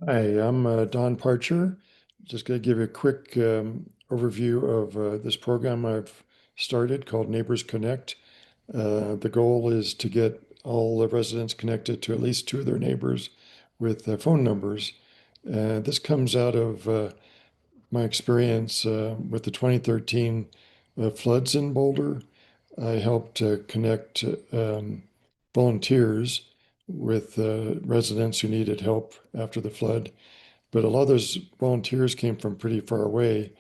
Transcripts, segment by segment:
Hi, I'm Don Parcher. Just going to give you a quick overview of this program I've started called Neighbors Connect. The goal is to get all the residents connected to at least two of their neighbors with phone numbers. This comes out of my experience with the 2013 floods in Boulder. I helped connect volunteers with residents who needed help after the flood, but a lot of those volunteers came from pretty far away,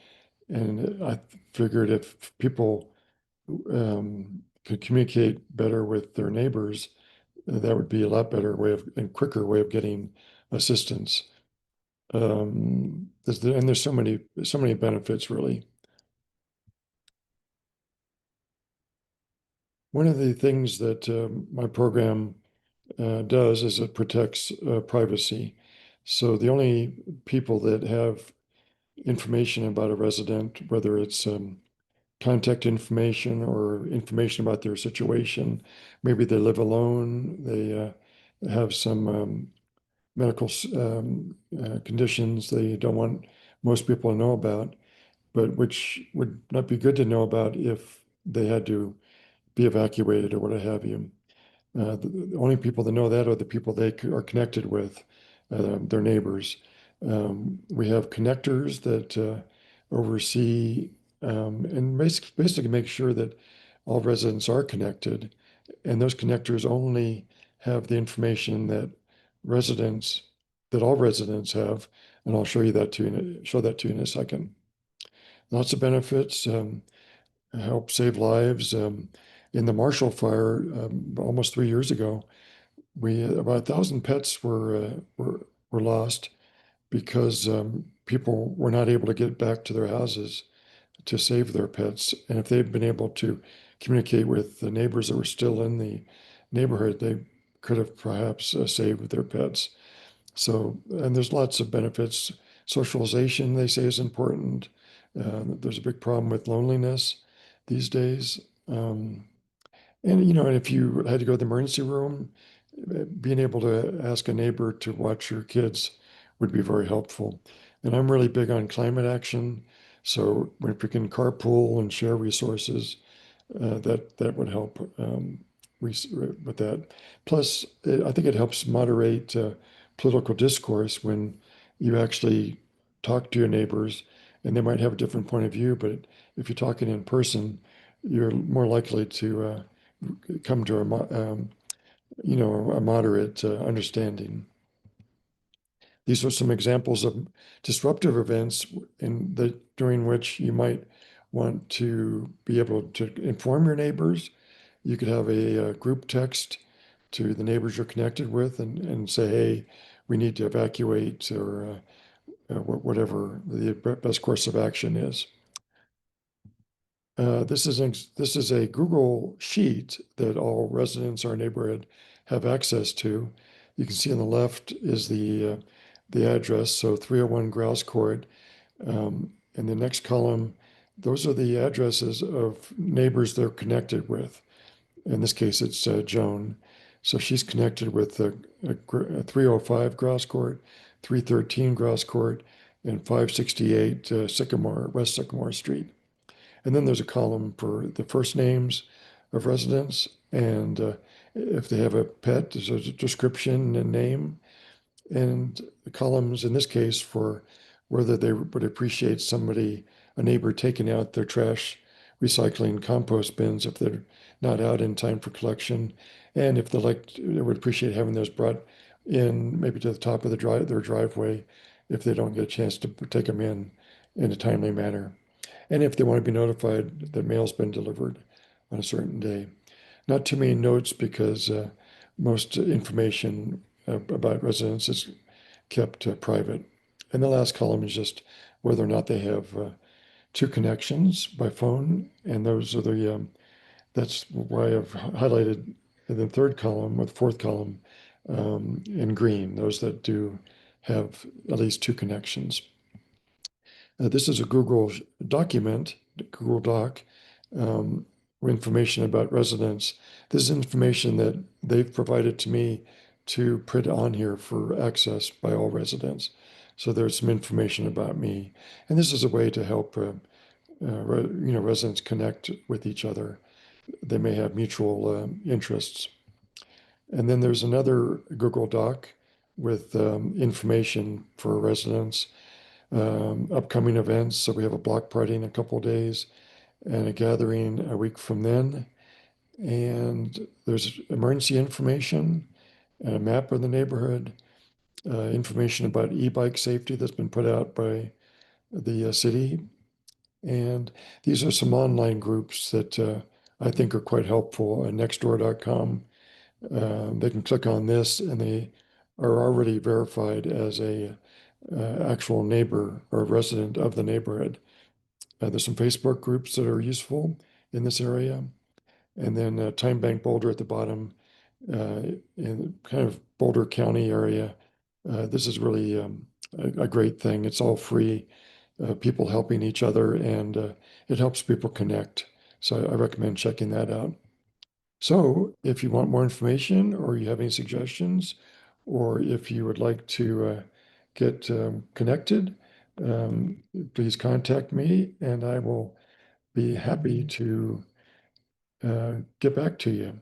and I figured if people could communicate better with their neighbors, that would be a lot better way of and quicker way of getting assistance. And there's so many benefits really. One of the things that my program does is it protects privacy. So the only people that have information about a resident, whether it's contact information or information about their situation. Maybe they live alone, they have some medical conditions they don't want most people to know about, but which would not be good to know about if they had to be evacuated or what have you. The only people that know that are the people they are connected with, their neighbors. We have connectors that oversee and basically make sure that all residents are connected. And those connectors only have the information residents, that all residents have. And I'll show that to you in a second. Lots of benefits. Help save lives. In the Marshall Fire, almost 3 years ago, we about 1,000 pets were lost because people were not able to get back to their houses to save their pets. And if they'd been able to communicate with the neighbors that were still in the neighborhood, they could have perhaps saved their pets. So, and there's lots of benefits. Socialization, they say, is important. There's a big problem with loneliness these days. And if you had to go to the emergency room, being able to ask a neighbor to watch your kids would be very helpful. And I'm really big on climate action. So if we can carpool and share resources, that would help with that. Plus, I think it helps moderate political discourse when you actually talk to your neighbors, and they might have a different point of view. But if you're talking in person, you're more likely to come to a moderate understanding. These are some examples of disruptive events during which you might want to be able to inform your neighbors. You could have a group text to the neighbors you're connected with and say, hey, we need to evacuate or whatever the best course of action is. This is a Google sheet that all residents of our neighborhood have access to. You can see on the left is the address, so 301 Grouse Court. In the next column, those are the addresses of neighbors they're connected with. In this case, it's Joan. So she's connected with 305 Grouse Court, 313 Grouse Court, and 568 West Sycamore Street. And then there's a column for the first names of residents. And if they have a pet, there's a description and name. And the columns in this case for whether they would appreciate a neighbor taking out their trash, recycling, compost bins if they're not out in time for collection. And if they would appreciate having those brought in maybe to the top of their driveway if they don't get a chance to take them in a timely manner. And if they want to be notified that mail's been delivered on a certain day. Not too many notes because most information about residents is kept private. And the last column is just whether or not they have two connections by phone. And that's why I've highlighted in the third column or the fourth column in green, those that do have at least two connections. This is a Google document, Google Doc, with information about residents. This is information that they've provided to me to put on here for access by all residents. So there's some information about me. And this is a way to help residents connect with each other. They may have mutual interests. And then there's another Google Doc with information for residents, upcoming events. So we have a block party in a couple of days and a gathering a week from then. And there's emergency information and a map of the neighborhood, information about e-bike safety that's been put out by the city. And these are some online groups that I think are quite helpful. Nextdoor.com, they can click on this and they are already verified as a actual neighbor or resident of the neighborhood. There's some Facebook groups that are useful in this area. And then Time Bank Boulder at the bottom, in kind of Boulder County area. This is really a great thing. It's all free, people helping each other, and it helps people connect. So I recommend checking that out. So if you want more information or you have any suggestions, or if you would like to get connected, please contact me and I will be happy to get back to you.